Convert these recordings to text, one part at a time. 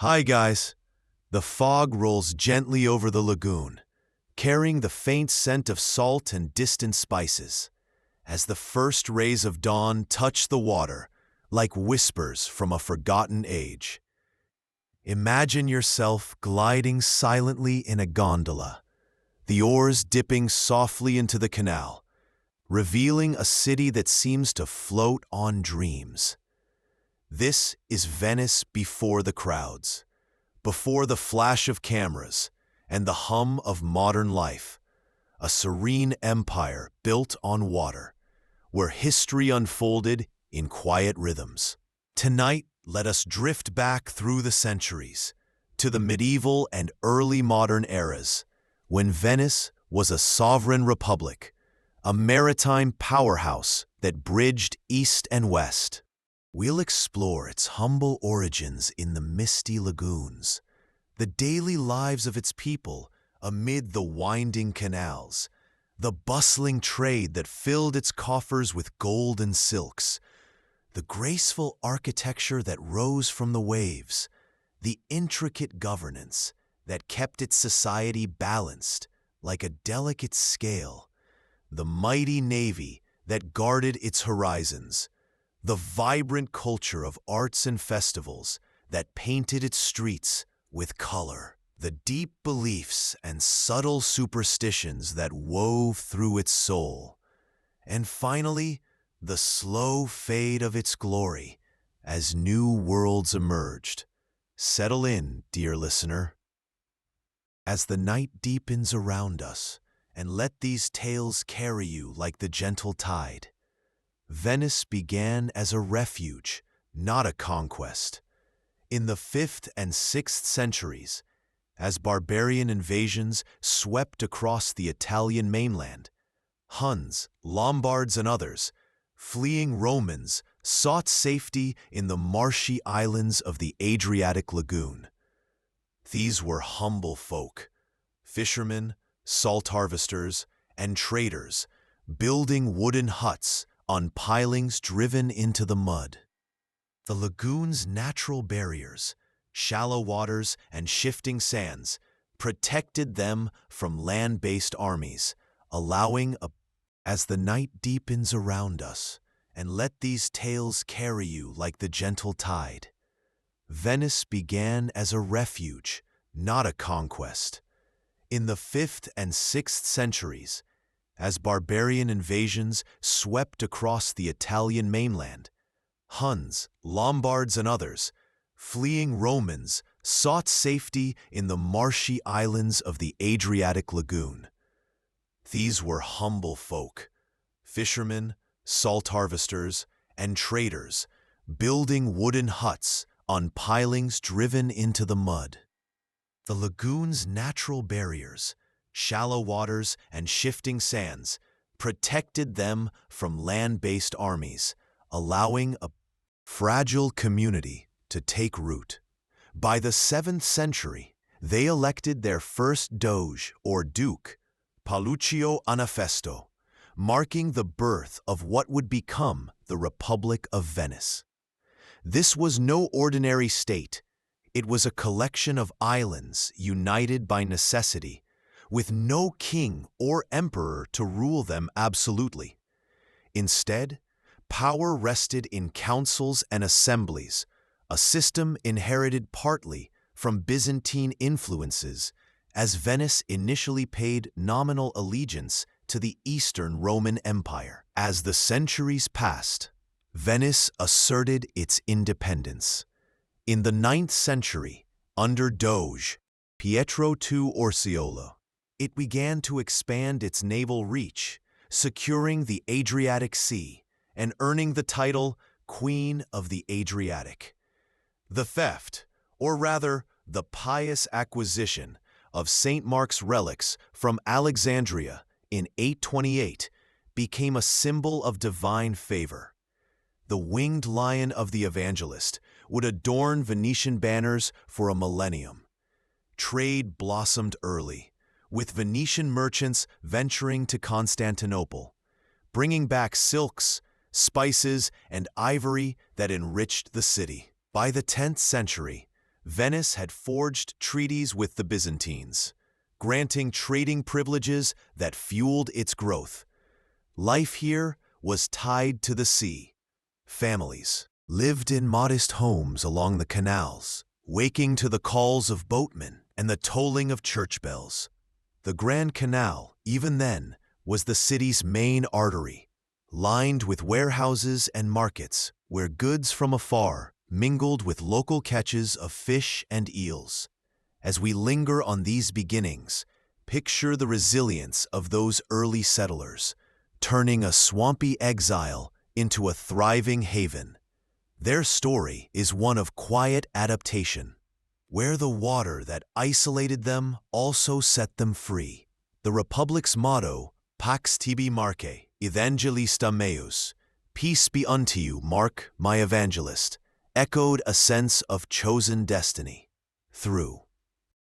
Hi guys! The fog rolls gently over the lagoon, carrying the faint scent of salt and distant spices, as the first rays of dawn touch the water like whispers from a forgotten age. Imagine yourself gliding silently in a gondola, the oars dipping softly into the canal, revealing a city that seems to float on dreams. This is Venice before the crowds, before the flash of cameras and the hum of modern life, a serene empire built on water, where history unfolded in quiet rhythms. Tonight, let us drift back through the centuries, to the medieval and early modern eras, when Venice was a sovereign republic, a maritime powerhouse that bridged east and west. We'll explore its humble origins in the misty lagoons, the daily lives of its people amid the winding canals, the bustling trade that filled its coffers with gold and silks, the graceful architecture that rose from the waves, the intricate governance that kept its society balanced like a delicate scale, the mighty navy that guarded its horizons, the vibrant culture of arts and festivals that painted its streets with color, the deep beliefs and subtle superstitions that wove through its soul, and finally, the slow fade of its glory as new worlds emerged. Settle in, dear listener, as the night deepens around us, and let these tales carry you like the gentle tide. Venice began as a refuge, not a conquest. In the 5th and 6th centuries, as barbarian invasions swept across the Italian mainland, Huns, Lombards, and others, fleeing Romans, sought safety in the marshy islands of the Adriatic lagoon. These were humble folk, fishermen, salt harvesters, and traders, building wooden huts on pilings driven into the mud. The lagoon's natural barriers, shallow waters and shifting sands, protected them from land-based armies, allowing as the night deepens around us, and let these tales carry you like the gentle tide. Venice began as a refuge, not a conquest. In the 5th and 6th centuries, as barbarian invasions swept across the Italian mainland, Huns, Lombards, and others, fleeing Romans, sought safety in the marshy islands of the Adriatic lagoon. These were humble folk, fishermen, salt harvesters, and traders, building wooden huts on pilings driven into the mud. The lagoon's natural barriers, shallow waters and shifting sands, protected them from land-based armies, allowing a fragile community to take root. By the 7th century, they elected their first doge or duke, Pauluccio Anafesto, marking the birth of what would become the Republic of Venice. This was no ordinary state. It was a collection of islands united by necessity, with no king or emperor to rule them absolutely. Instead, power rested in councils and assemblies, a system inherited partly from Byzantine influences, as Venice initially paid nominal allegiance to the Eastern Roman Empire. As the centuries passed, Venice asserted its independence. In the 9th century, under Doge Pietro II Orseolo, it began to expand its naval reach, securing the Adriatic Sea and earning the title Queen of the Adriatic. The theft, or rather, the pious acquisition of St. Mark's relics from Alexandria in 828 became a symbol of divine favor. The winged lion of the evangelist would adorn Venetian banners for a millennium. Trade blossomed early, with Venetian merchants venturing to Constantinople, bringing back silks, spices, and ivory that enriched the city. By the 10th century, Venice had forged treaties with the Byzantines, granting trading privileges that fueled its growth. Life here was tied to the sea. Families lived in modest homes along the canals, waking to the calls of boatmen and the tolling of church bells. The Grand Canal, even then, was the city's main artery, lined with warehouses and markets where goods from afar mingled with local catches of fish and eels. As we linger on these beginnings, picture the resilience of those early settlers, turning a swampy exile into a thriving haven. Their story is one of quiet adaptation, where the water that isolated them also set them free. The Republic's motto, Pax tibi Marque, Evangelista meus, peace be unto you, Mark, my evangelist, echoed a sense of chosen destiny. Through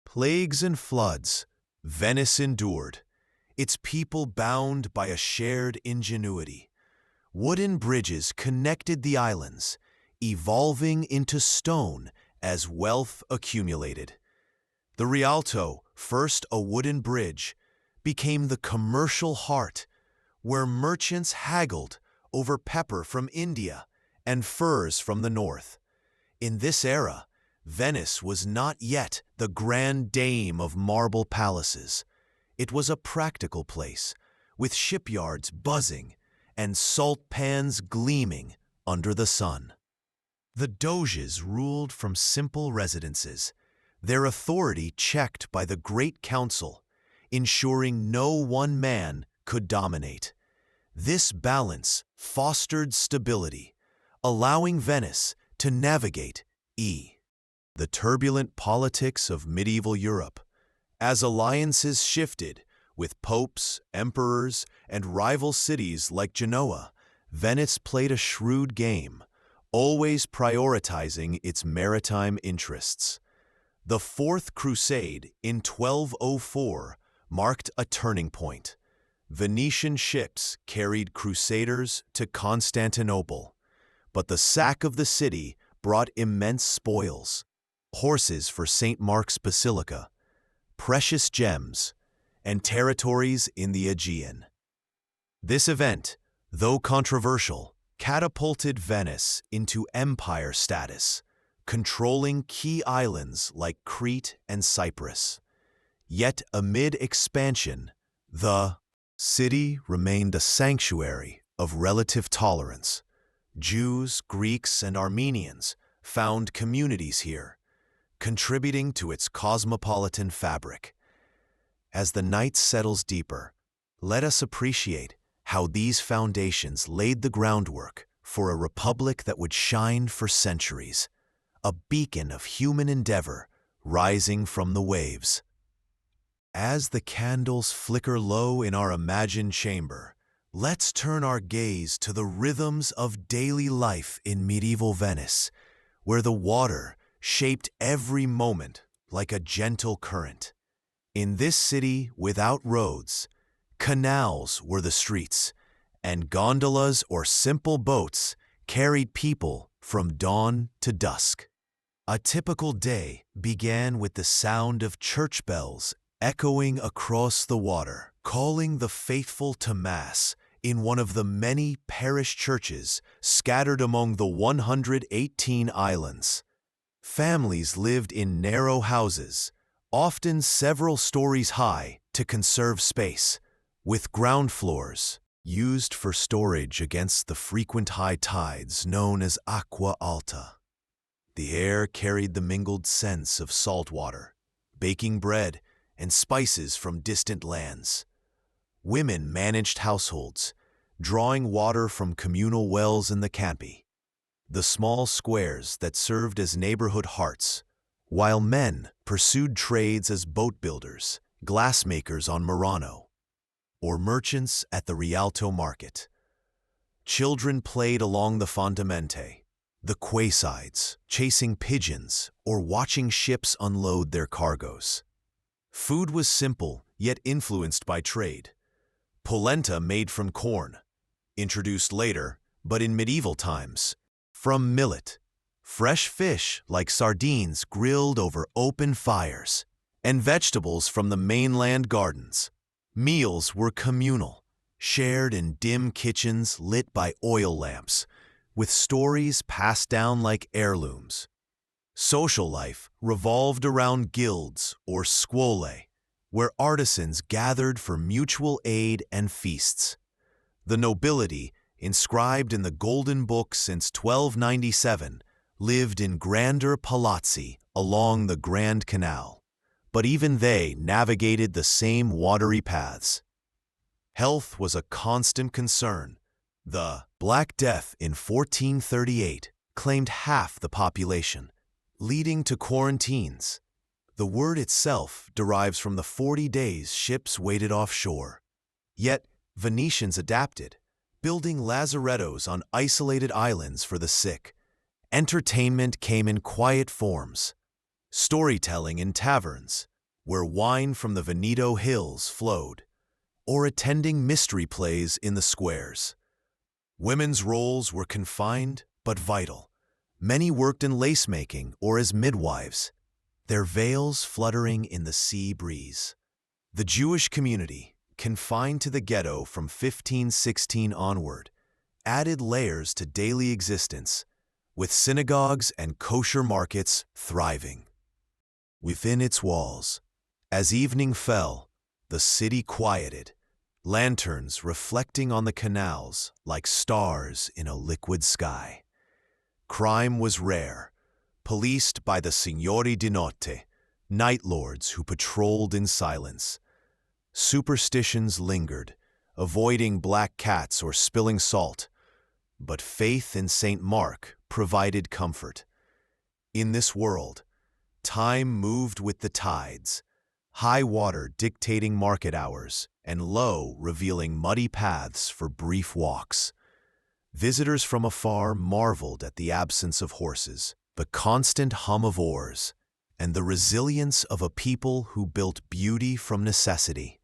plagues and floods, Venice endured, its people bound by a shared ingenuity. Wooden bridges connected the islands, evolving into stone as wealth accumulated. The Rialto, first a wooden bridge, became the commercial heart, where merchants haggled over pepper from India and furs from the north. In this era, Venice was not yet the grand dame of marble palaces. It was a practical place, with shipyards buzzing and salt pans gleaming under the sun. The doges ruled from simple residences, their authority checked by the Great Council, ensuring no one man could dominate. This balance fostered stability, allowing Venice to navigate the turbulent politics of medieval Europe. As alliances shifted with popes, emperors, and rival cities like Genoa, Venice played a shrewd game, always prioritizing its maritime interests. The Fourth Crusade in 1204 marked a turning point. Venetian ships carried crusaders to Constantinople, but the sack of the city brought immense spoils: horses for St. Mark's Basilica, precious gems, and territories in the Aegean. This event, though controversial, catapulted Venice into empire status, controlling key islands like Crete and Cyprus. Yet amid expansion, the city remained a sanctuary of relative tolerance. Jews, Greeks, and Armenians found communities here, contributing to its cosmopolitan fabric. As the night settles deeper, let us appreciate how these foundations laid the groundwork for a republic that would shine for centuries, a beacon of human endeavor rising from the waves. As the candles flicker low in our imagined chamber, let's turn our gaze to the rhythms of daily life in medieval Venice, where the water shaped every moment like a gentle current. In this city without roads, canals were the streets, and gondolas or simple boats carried people from dawn to dusk. A typical day began with the sound of church bells echoing across the water, calling the faithful to Mass in one of the many parish churches scattered among the 118 islands. Families lived in narrow houses, often several stories high to conserve space, with ground floors used for storage against the frequent high tides known as aqua alta. The air carried the mingled scents of salt water, baking bread, and spices from distant lands. Women managed households, drawing water from communal wells in the campi, the small squares that served as neighborhood hearts, while men pursued trades as boat builders, glassmakers on Murano, or merchants at the Rialto market. Children played along the fondamente, the quaysides, chasing pigeons or watching ships unload their cargoes. Food was simple, yet influenced by trade. Polenta made from corn, introduced later, but in medieval times, from millet. fresh fish like sardines grilled over open fires, and vegetables from the mainland gardens. Meals were communal, shared in dim kitchens lit by oil lamps, with stories passed down like heirlooms. Social life revolved around guilds or scuole, where artisans gathered for mutual aid and feasts. The nobility, inscribed in the Golden Book since 1297, lived in grander palazzi along the Grand Canal, but even they navigated the same watery paths. Health was a constant concern. The Black Death in 1438 claimed half the population, leading to quarantines. The word itself derives from the 40 days ships waited offshore. Yet, Venetians adapted, building lazarettos on isolated islands for the sick. Entertainment came in quiet forms, storytelling in taverns, where wine from the Veneto hills flowed, or attending mystery plays in the squares. Women's roles were confined but vital. Many worked in lace-making or as midwives, their veils fluttering in the sea breeze. The Jewish community, confined to the ghetto from 1516 onward, added layers to daily existence, with synagogues and kosher markets thriving. Within its walls, as evening fell, the city quieted, lanterns reflecting on the canals like stars in a liquid sky. Crime was rare, policed by the Signori di Notte, night lords who patrolled in silence. Superstitions lingered, avoiding black cats or spilling salt, but faith in St. Mark provided comfort. In this world, time moved with the tides, high water dictating market hours and low revealing muddy paths for brief walks. Visitors from afar marveled at the absence of horses, the constant hum of oars, and the resilience of a people who built beauty from necessity.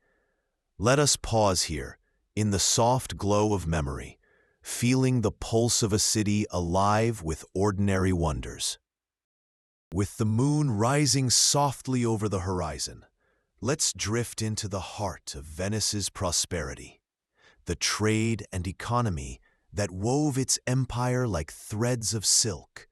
Let us pause here, in the soft glow of memory, feeling the pulse of a city alive with ordinary wonders. With the moon rising softly over the horizon, let's drift into the heart of Venice's prosperity, the trade and economy that wove its empire like threads of silk.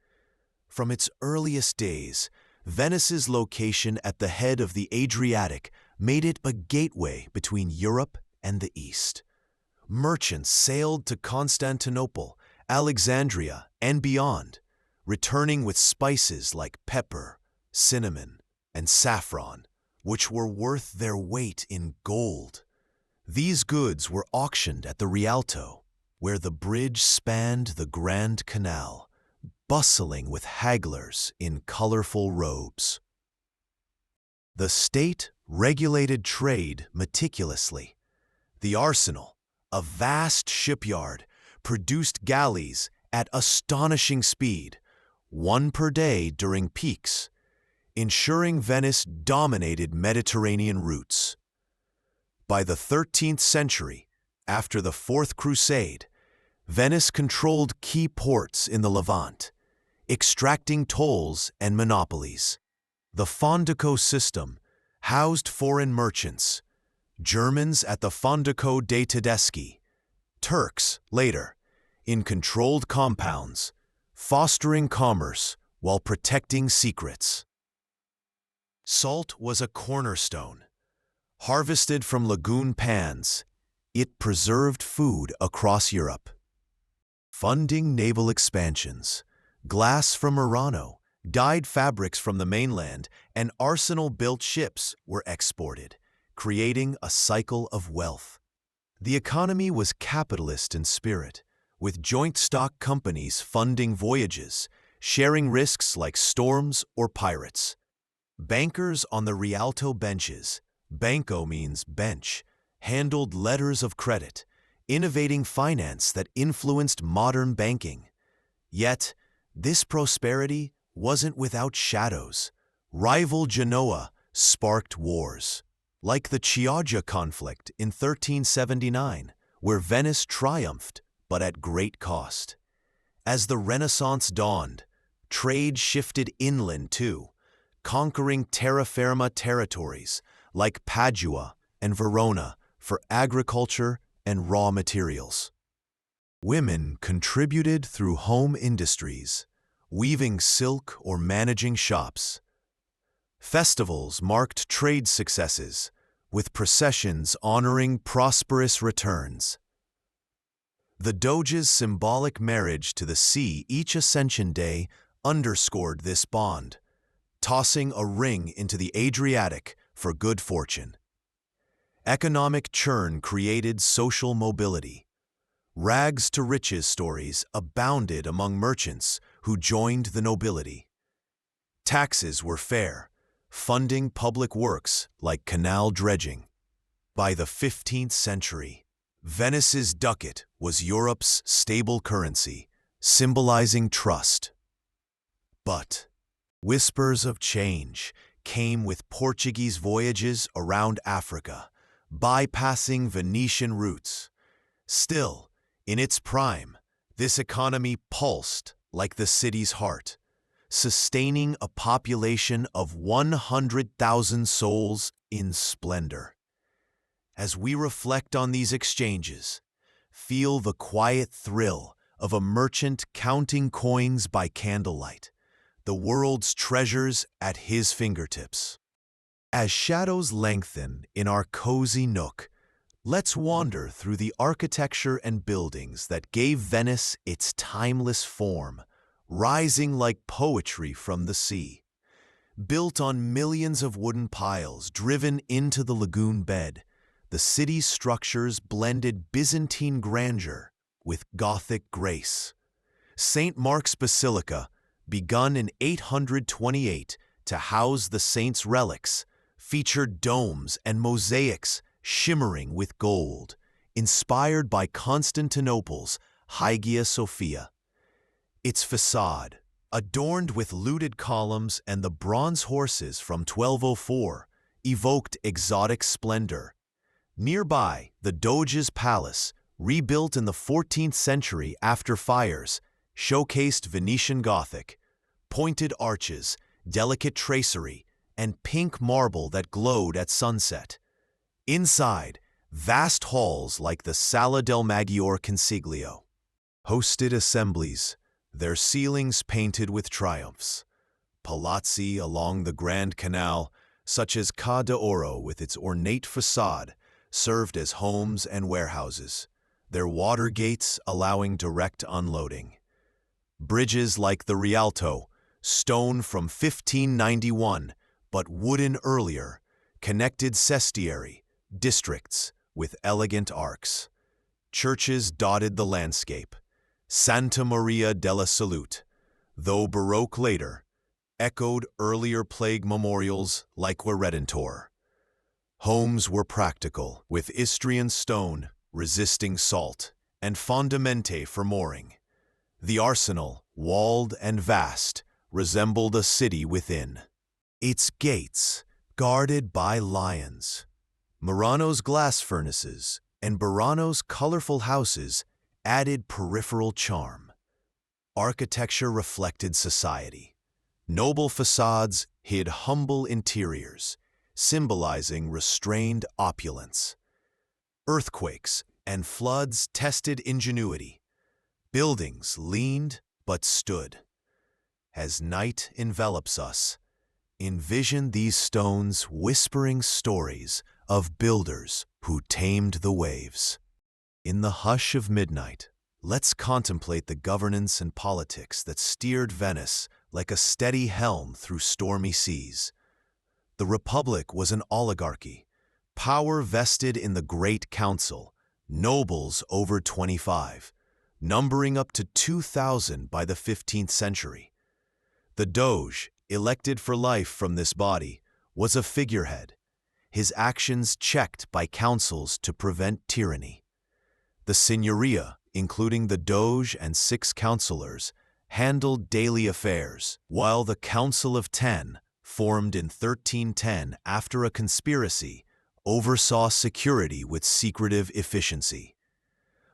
From its earliest days, Venice's location at the head of the Adriatic made it a gateway between Europe and the East. Merchants sailed to Constantinople, Alexandria, and beyond, returning with spices like pepper, cinnamon, and saffron, which were worth their weight in gold. These goods were auctioned at the Rialto, where the bridge spanned the Grand Canal, bustling with hagglers in colorful robes. The state regulated trade meticulously. The arsenal, a vast shipyard, produced galleys at astonishing speed, one per day during peaks, ensuring Venice dominated Mediterranean routes. By the 13th century, after the Fourth Crusade, Venice controlled key ports in the Levant, extracting tolls and monopolies. The Fondaco system housed foreign merchants, Germans at the Fondaco dei Tedeschi, Turks, later, in controlled compounds, fostering commerce while protecting secrets. Salt was a cornerstone. Harvested from lagoon pans, it preserved food across Europe. Funding naval expansions, glass from Murano, dyed fabrics from the mainland, and arsenal-built ships were exported, creating a cycle of wealth. The economy was capitalist in spirit, with joint stock companies funding voyages, sharing risks like storms or pirates. Bankers on the Rialto benches, banco means bench, handled letters of credit, innovating finance that influenced modern banking. Yet, this prosperity wasn't without shadows. Rival Genoa sparked wars, like the Chioggia conflict in 1379, where Venice triumphed, but at great cost. As the Renaissance dawned, Trade shifted inland too, conquering terra firma territories like Padua and Verona for agriculture and raw materials. Women contributed through home industries, weaving silk or managing shops. Festivals marked trade successes, with processions honoring prosperous returns. The Doge's symbolic marriage to the sea each Ascension Day underscored this bond, tossing a ring into the Adriatic for good fortune. Economic churn created social mobility. Rags to riches stories abounded among merchants who joined the nobility. Taxes were fair, funding public works like canal dredging. By the 15th century, Venice's ducat was Europe's stable currency, symbolizing trust. But whispers of change came with Portuguese voyages around Africa, bypassing Venetian routes. Still, in its prime, this economy pulsed like the city's heart, sustaining a population of 100,000 souls in splendor. As we reflect on these exchanges, feel the quiet thrill of a merchant counting coins by candlelight, the world's treasures at his fingertips. As shadows lengthen in our cozy nook, let's wander through the architecture and buildings that gave Venice its timeless form, rising like poetry from the sea. Built on millions of wooden piles driven into the lagoon bed, the city's structures blended Byzantine grandeur with Gothic grace. St. Mark's Basilica, begun in 828 to house the saint's relics, featured domes and mosaics shimmering with gold, inspired by Constantinople's Hagia Sophia. Its facade, adorned with looted columns and the bronze horses from 1204, evoked exotic splendor. Nearby, the Doge's Palace, rebuilt in the 14th century after fires, showcased Venetian Gothic, pointed arches, delicate tracery, and pink marble that glowed at sunset. Inside, vast halls like the Sala del Maggiore Consiglio hosted assemblies, their ceilings painted with triumphs. Palazzi along the Grand Canal, such as Ca d'Oro with its ornate facade, served as homes and warehouses, their water gates allowing direct unloading. Bridges like the Rialto, stone from 1591 but wooden earlier, connected sestieri, districts, with elegant arcs. Churches dotted the landscape. Santa Maria della Salute, though Baroque later, echoed earlier plague memorials like La Redentor. Homes were practical, with Istrian stone, resisting salt, and fondamente for mooring. The arsenal, walled and vast, resembled a city within. Its gates, guarded by lions. Murano's glass furnaces and Burano's colorful houses added peripheral charm. Architecture reflected society. Noble facades hid humble interiors, symbolizing restrained opulence. Earthquakes and floods tested ingenuity. Buildings leaned but stood. As night envelops us, envision these stones whispering stories of builders who tamed the waves. In the hush of midnight, let's contemplate the governance and politics that steered Venice like a steady helm through stormy seas. The Republic was an oligarchy, power vested in the Great Council, nobles over 25, numbering up to 2,000 by the 15th century. The Doge, elected for life from this body, was a figurehead, his actions checked by councils to prevent tyranny. The Signoria, including the Doge and 6 councillors, handled daily affairs, while the Council of Ten, formed in 1310 after a conspiracy, oversaw security with secretive efficiency.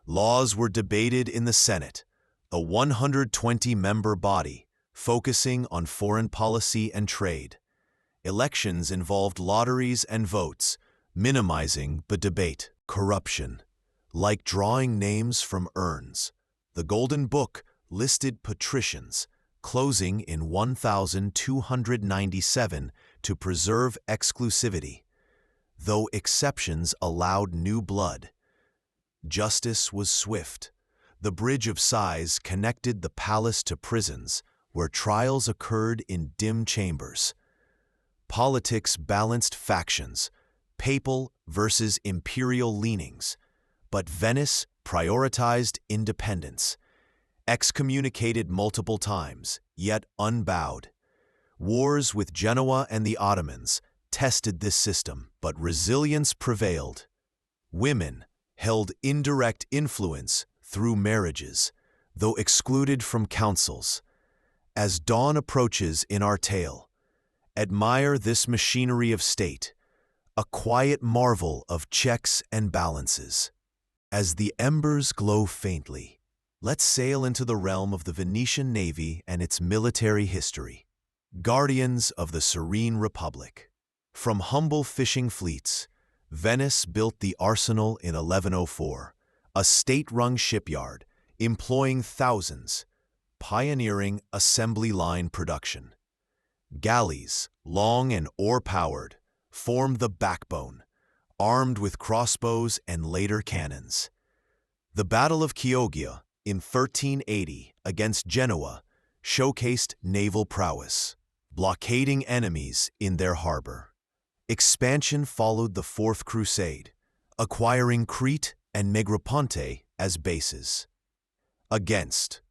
Laws were debated in the Senate, a 120-member body, focusing on foreign policy and trade. Elections involved lotteries and votes, minimizing the debate. Corruption. Like drawing names from urns, the Golden Book listed patricians, closing in 1297 to preserve exclusivity, though exceptions allowed new blood. Justice was swift. The Bridge of Sighs connected the palace to prisons, where trials occurred in dim chambers. Politics balanced factions, papal versus imperial leanings, but Venice prioritized independence. Excommunicated multiple times, yet unbowed. Wars with Genoa and the Ottomans tested this system, but resilience prevailed. Women held indirect influence through marriages, though excluded from councils. As dawn approaches in our tale, admire this machinery of state, a quiet marvel of checks and balances. As the embers glow faintly, let's sail into the realm of the Venetian navy and its military history. Guardians of the Serene Republic. From humble fishing fleets, Venice built the arsenal in 1104, a state-run shipyard, employing thousands, pioneering assembly line production. Galleys, long and oar-powered, formed the backbone, armed with crossbows and later cannons. The Battle of Chioggia in 1380 against Genoa showcased naval prowess, blockading enemies in their harbor. Expansion followed the Fourth Crusade, acquiring Crete and Negroponte as bases. Against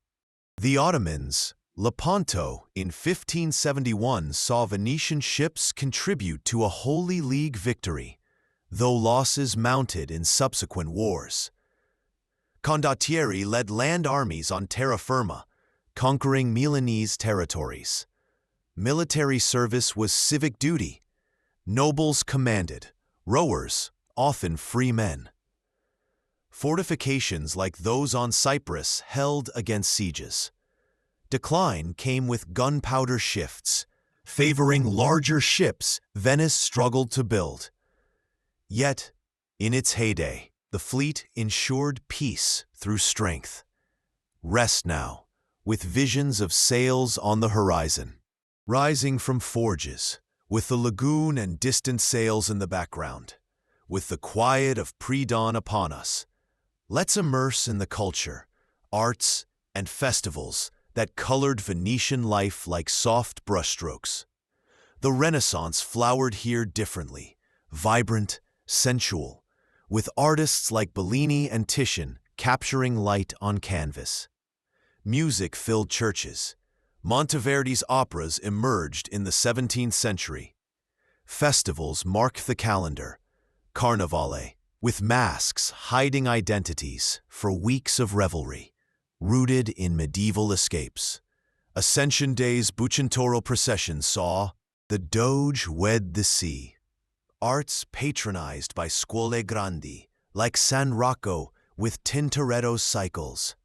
the Ottomans, Lepanto in 1571 saw Venetian ships contribute to a Holy League victory, though losses mounted in subsequent wars. Condottieri led land armies on terra firma, conquering Milanese territories. Military service was civic duty. Nobles commanded, rowers, often free men. Fortifications like those on Cyprus held against sieges. Decline came with gunpowder shifts, favoring larger ships Venice struggled to build. Yet, in its heyday, the fleet ensured peace through strength. Rest now, with visions of sails on the horizon. Rising from forges, with the lagoon and distant sails in the background, with the quiet of pre-dawn upon us, let's immerse in the culture, arts, and festivals that colored Venetian life like soft brushstrokes. The Renaissance flowered here differently, vibrant, sensual, with artists like Bellini and Titian capturing light on canvas. Music filled churches. Monteverdi's operas emerged in the 17th century. Festivals marked the calendar, Carnevale, with masks hiding identities for weeks of revelry, rooted in medieval escapes. Ascension Day's Bucentoro procession saw the Doge wed the sea. Arts patronized by scuole grandi, like San Rocco with Tintoretto's cycles.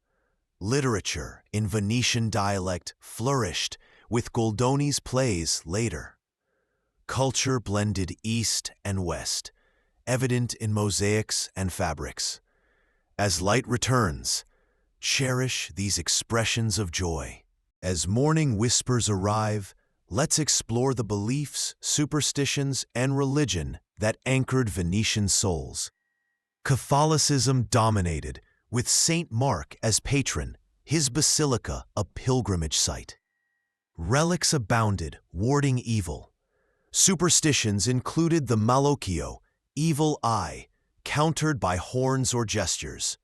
Literature in Venetian dialect flourished with Goldoni's plays later. Culture blended East and West, evident in mosaics and fabrics. As light returns, cherish these expressions of joy. As morning whispers arrive, let's explore the beliefs, superstitions, and religion that anchored Venetian souls. Catholicism dominated, with Saint Mark as patron, his basilica a pilgrimage site. Relics abounded, warding evil. Superstitions included the malocchio, evil eye, countered by horns or gestures.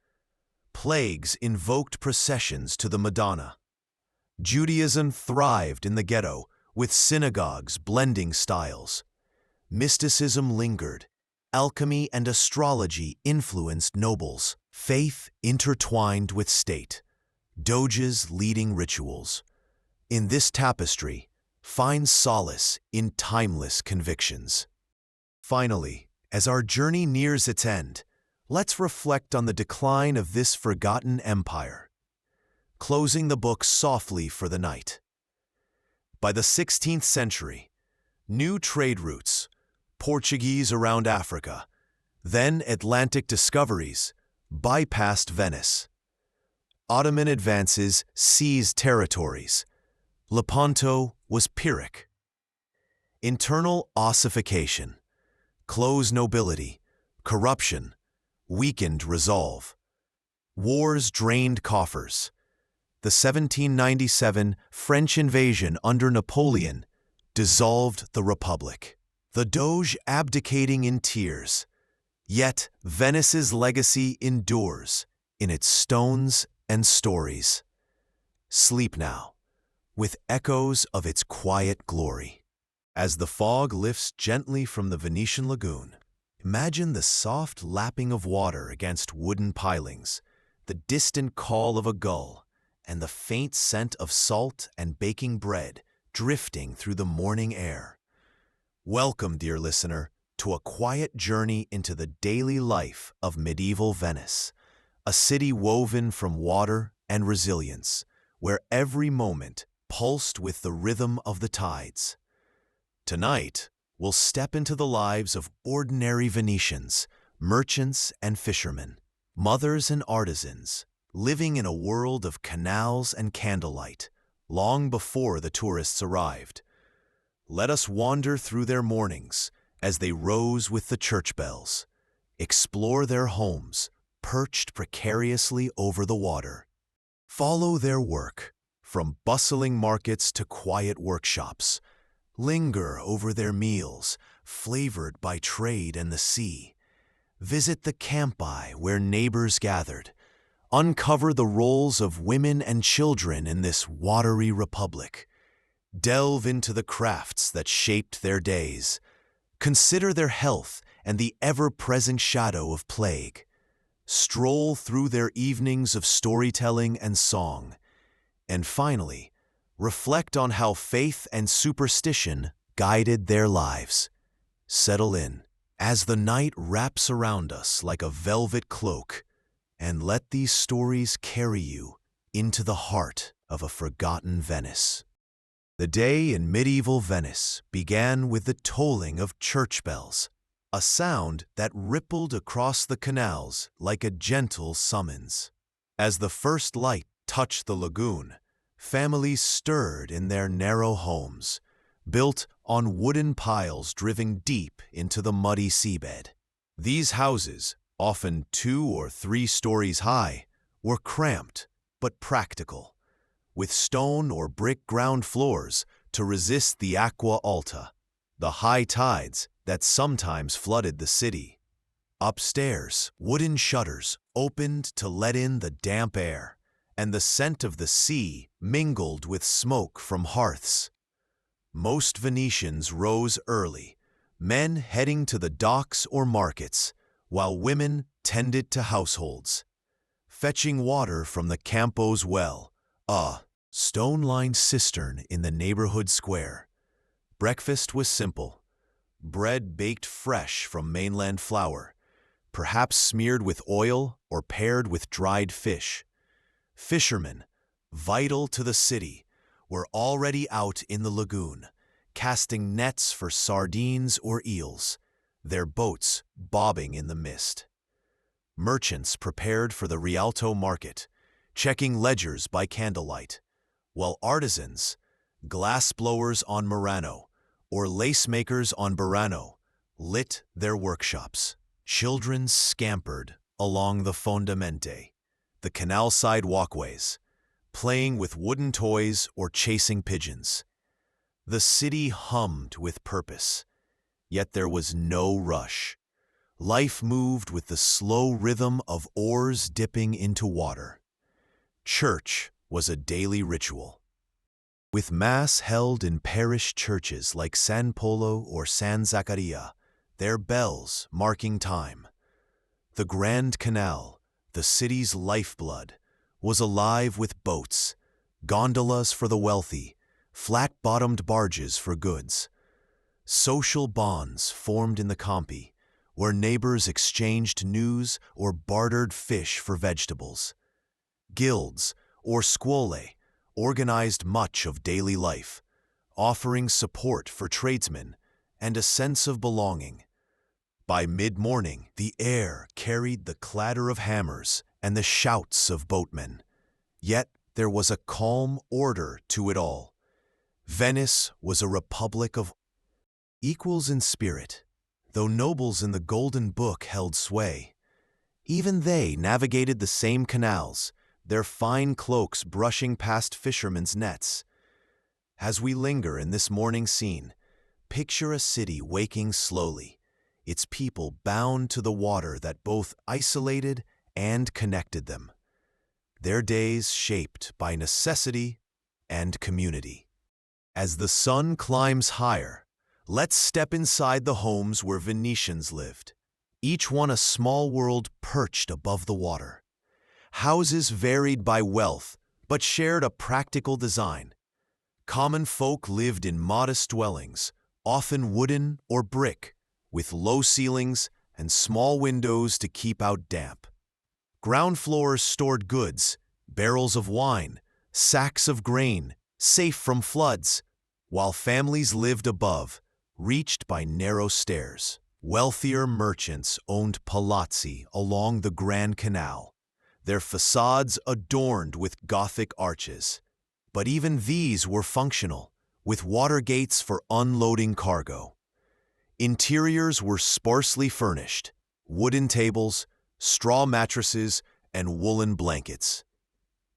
Plagues invoked processions to the Madonna. Judaism thrived in the ghetto, with synagogues blending styles. Mysticism lingered. Alchemy and astrology influenced nobles. Faith intertwined with state. Doges leading rituals. In this tapestry, find solace in timeless convictions. Finally, as our journey nears its end, let's reflect on the decline of this forgotten empire. Closing the book softly for the night. By the 16th century, new trade routes, Portuguese around Africa, then Atlantic discoveries, bypassed Venice. Ottoman advances seized territories. Lepanto was Pyrrhic. Internal ossification, closed nobility, corruption, weakened resolve. Wars drained coffers. The 1797 French invasion under Napoleon dissolved the Republic, the Doge abdicating in tears. Yet Venice's legacy endures in its stones and stories. Sleep now, with echoes of its quiet glory. As the fog lifts gently from the Venetian lagoon, imagine the soft lapping of water against wooden pilings, the distant call of a gull, and the faint scent of salt and baking bread drifting through the morning air. Welcome, dear listener, to a quiet journey into the daily life of medieval Venice, a city woven from water and resilience, where every moment pulsed with the rhythm of the tides. Tonight, we'll step into the lives of ordinary Venetians, merchants and fishermen, mothers and artisans, living in a world of canals and candlelight, long before the tourists arrived. Let us wander through their mornings as they rose with the church bells, explore their homes perched precariously over the water, follow their work from bustling markets to quiet workshops, linger over their meals flavored by trade and the sea, visit the campi where neighbors gathered, uncover the roles of women and children in this watery republic, delve into the crafts that shaped their days, consider their health and the ever-present shadow of plague, stroll through their evenings of storytelling and song, and finally, reflect on how faith and superstition guided their lives. Settle in as the night wraps around us like a velvet cloak, and let these stories carry you into the heart of a forgotten Venice. The day in medieval Venice began with the tolling of church bells, a sound that rippled across the canals like a gentle summons. As the first light touched the lagoon, families stirred in their narrow homes, built on wooden piles driven deep into the muddy seabed. These houses, often 2 or 3 stories high, were cramped but practical, with stone or brick ground floors to resist the aqua alta, the high tides that sometimes flooded the city. Upstairs, wooden shutters opened to let in the damp air, and the scent of the sea mingled with smoke from hearths. Most Venetians rose early, men heading to the docks or markets, while women tended to households, fetching water from the Campo's well, a stone-lined cistern in the neighborhood square. Breakfast was simple: bread baked fresh from mainland flour, perhaps smeared with oil or paired with dried fish. Fishermen, vital to the city, were already out in the lagoon, casting nets for sardines or eels, their boats bobbing in the mist. Merchants prepared for the Rialto market, checking ledgers by candlelight, while artisans, glass-blowers on Murano or lace-makers on Burano, lit their workshops. Children scampered along the fondamente, the canal-side walkways, playing with wooden toys or chasing pigeons. The city hummed with purpose, yet there was no rush. Life moved with the slow rhythm of oars dipping into water. Church was a daily ritual, with Mass held in parish churches like San Polo or San Zaccaria, their bells marking time. The Grand Canal, the city's lifeblood, was alive with boats, gondolas for the wealthy, flat-bottomed barges for goods. Social bonds formed in the campi, where neighbors exchanged news or bartered fish for vegetables. Guilds, or scuole, organized much of daily life, offering support for tradesmen and a sense of belonging. By mid-morning, the air carried the clatter of hammers and the shouts of boatmen. Yet there was a calm order to it all. Venice was a republic of equals in spirit, though nobles in the Golden Book held sway. Even they navigated the same canals, their fine cloaks brushing past fishermen's nets. As we linger in this morning scene, picture a city waking slowly, its people bound to the water that both isolated and connected them. Their days shaped by necessity and community. As the sun climbs higher, let's step inside the homes where Venetians lived, each one a small world perched above the water. Houses varied by wealth, but shared a practical design. Common folk lived in modest dwellings, often wooden or brick, with low ceilings and small windows to keep out damp. Ground floors stored goods, barrels of wine, sacks of grain, safe from floods, while families lived above, reached by narrow stairs. Wealthier merchants owned palazzi along the Grand Canal, their facades adorned with Gothic arches. But even these were functional, with water gates for unloading cargo. Interiors were sparsely furnished, wooden tables, straw mattresses, and woolen blankets.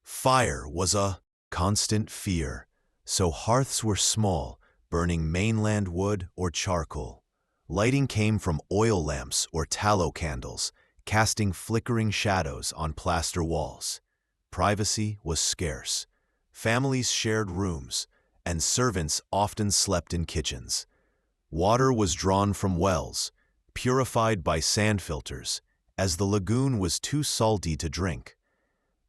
Fire was a constant fear, so hearths were small, burning mainland wood or charcoal. Lighting came from oil lamps or tallow candles, casting flickering shadows on plaster walls. Privacy was scarce. Families shared rooms, and servants often slept in kitchens. Water was drawn from wells, purified by sand filters, as the lagoon was too salty to drink.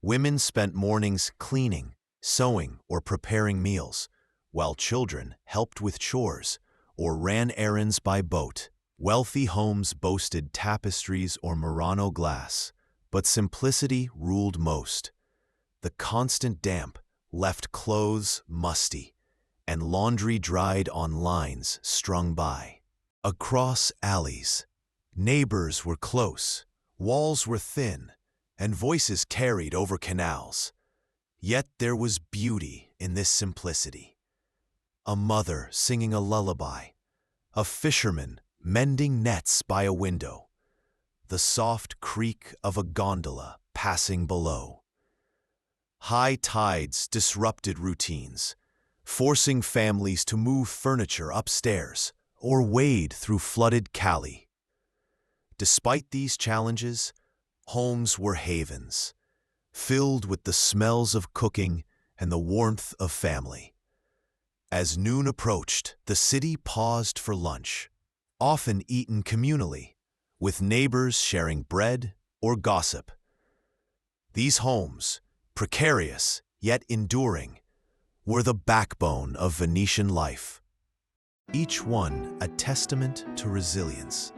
Women spent mornings cleaning, sewing, or preparing meals, while children helped with chores or ran errands by boat. Wealthy homes boasted tapestries or Murano glass, but simplicity ruled most. The constant damp left clothes musty, and laundry dried on lines strung by. Across alleys, neighbors were close, walls were thin, and voices carried over canals. Yet there was beauty in this simplicity. A mother singing a lullaby, a fisherman mending nets by a window, the soft creak of a gondola passing below. High tides disrupted routines, forcing families to move furniture upstairs or wade through flooded calli. Despite these challenges, homes were havens, filled with the smells of cooking and the warmth of family. As noon approached, the city paused for lunch, often eaten communally, with neighbors sharing bread or gossip. These homes, precarious yet enduring, were the backbone of Venetian life, each one a testament to resilience.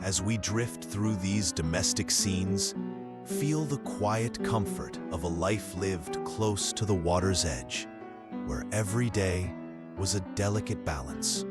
As we drift through these domestic scenes, feel the quiet comfort of a life lived close to the water's edge, where every day was a delicate balance.